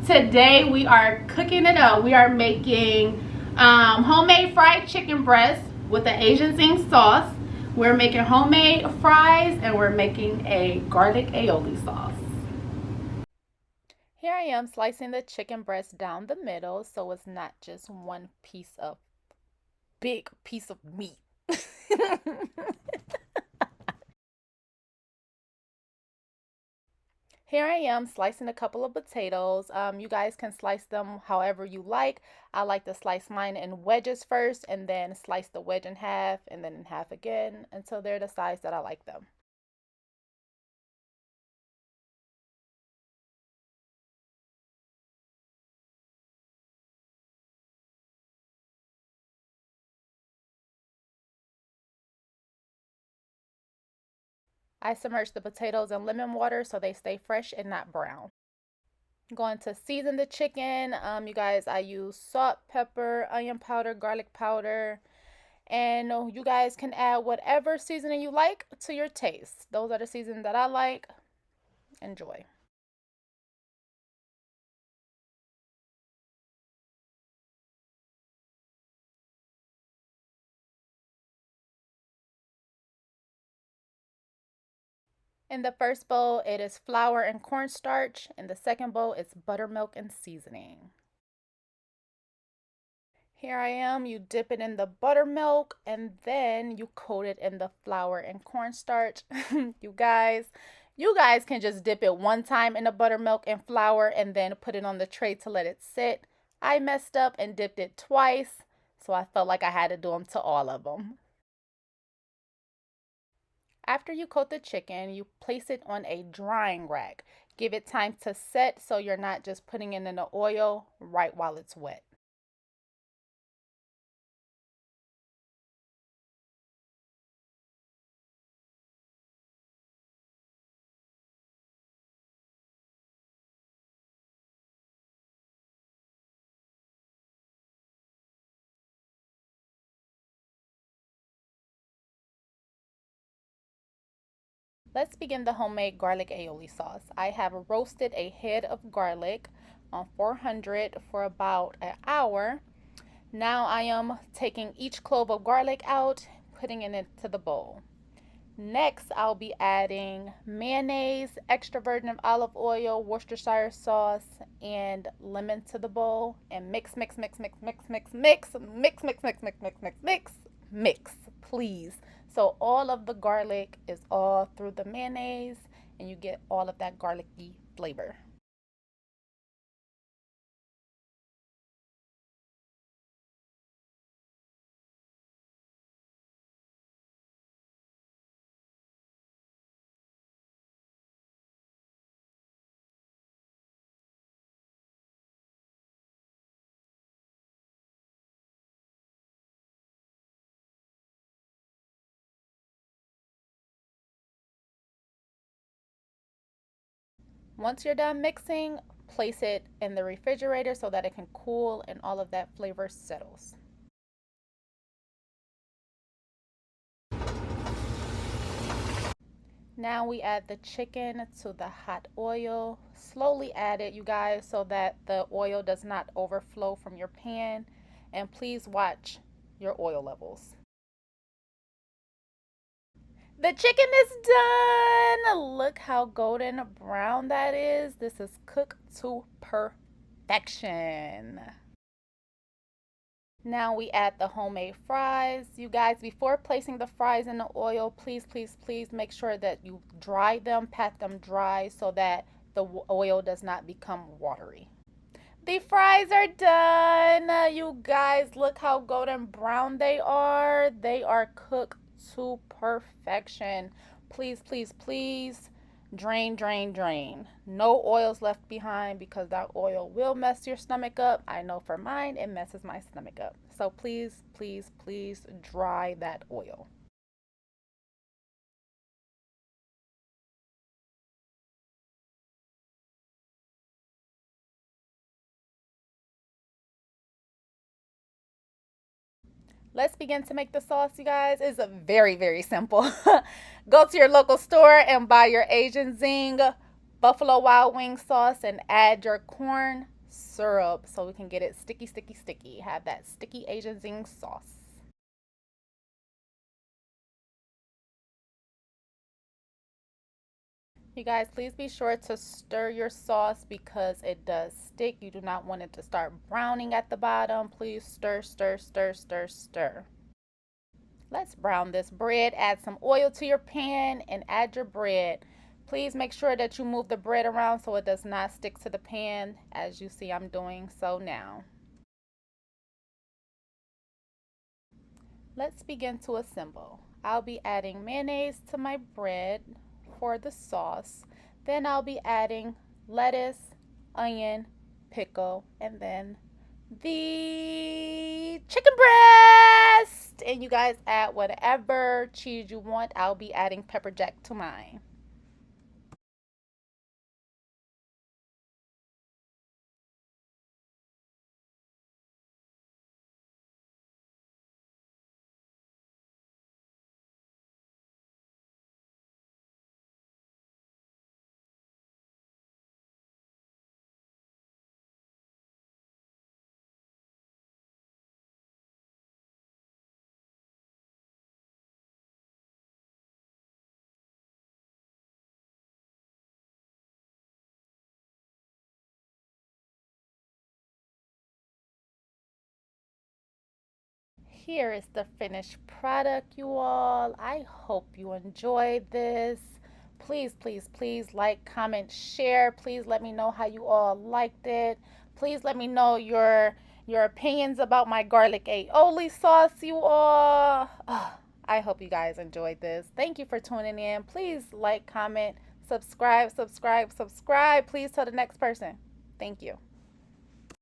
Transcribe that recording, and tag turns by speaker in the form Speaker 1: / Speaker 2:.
Speaker 1: Today we are cooking it up. We are making homemade fried chicken breast with the Asian Zing sauce. We're making homemade fries and we're making a garlic aioli sauce. Here I am slicing the chicken breast down the middle so it's not just one big piece of meat. Here I am slicing a couple of potatoes. You guys can slice them however you like. I like to slice mine in wedges first and then slice the wedge in half and then in half again until they're the size that I like them. I submerge the potatoes in lemon water so they stay fresh and not brown. I'm going to season the chicken. You guys, I use salt, pepper, onion powder, garlic powder, and you guys can add whatever seasoning you like to your taste. Those are the seasonings that I like. Enjoy. In the first bowl, it is flour and cornstarch. In the second bowl, it's buttermilk and seasoning. Here I am, you dip it in the buttermilk and then you coat it in the flour and cornstarch. You guys can just dip it one time in the buttermilk and flour and then put it on the tray to let it sit. I messed up and dipped it twice, so I felt like I had to do them to all of them. After you coat the chicken, you place it on a drying rack. Give it time to set so you're not just putting it in the oil right while it's wet. Let's begin the homemade garlic aioli sauce. I have roasted a head of garlic on 400 for about an hour. Now I am taking each clove of garlic out, putting it into the bowl. Next, I'll be adding mayonnaise, extra virgin olive oil, Worcestershire sauce, and lemon to the bowl and mix, mix, mix, mix, mix, mix, mix, mix, mix, mix, mix, mix, mix, mix, mix, please. So all of the garlic is all through the mayonnaise and you get all of that garlicky flavor. Once you're done mixing, place it in the refrigerator so that it can cool and all of that flavor settles. Now we add the chicken to the hot oil. Slowly add it, you guys, so that the oil does not overflow from your pan. And please watch your oil levels. The chicken is done. Look how golden brown that is. This is cooked to perfection. Now we add the homemade fries. You guys, before placing the fries in the oil, please, please, please make sure that you dry them, pat them dry so that the oil does not become watery. The fries are done. You guys, look how golden brown they are. They are cooked to perfection. Please, please, please drain, drain, drain. No oils left behind because that oil will mess your stomach up. I know for mine, it messes my stomach up. So please, please, please dry that oil. Let's begin to make the sauce, you guys. It's very, very simple. Go to your local store and buy your Asian Zing Buffalo Wild Wing sauce and add your corn, syrup so we can get it sticky, sticky, sticky. Have that sticky Asian zing sauce. You guys, please be sure to stir your sauce because it does stick. You do not want it to start browning at the bottom. Please stir, stir, stir, stir, stir. Let's brown this bread. Add some oil to your pan and add your bread. Please make sure that you move the bread around so it does not stick to the pan, as you see I'm doing so now. Let's begin to assemble. I'll be adding mayonnaise to my bread for the sauce. Then I'll be adding lettuce, onion, pickle, and then the chicken breast. And you guys add whatever cheese you want. I'll be adding pepper jack to mine. Here is the finished product, you all. I hope you enjoyed this. Please, please, please like, comment, share. Please let me know how you all liked it. Please let me know your opinions about my garlic aioli sauce, you all. I hope you guys enjoyed this. Thank you for tuning in. Please like, comment, subscribe, subscribe, subscribe. Please tell the next person. Thank you.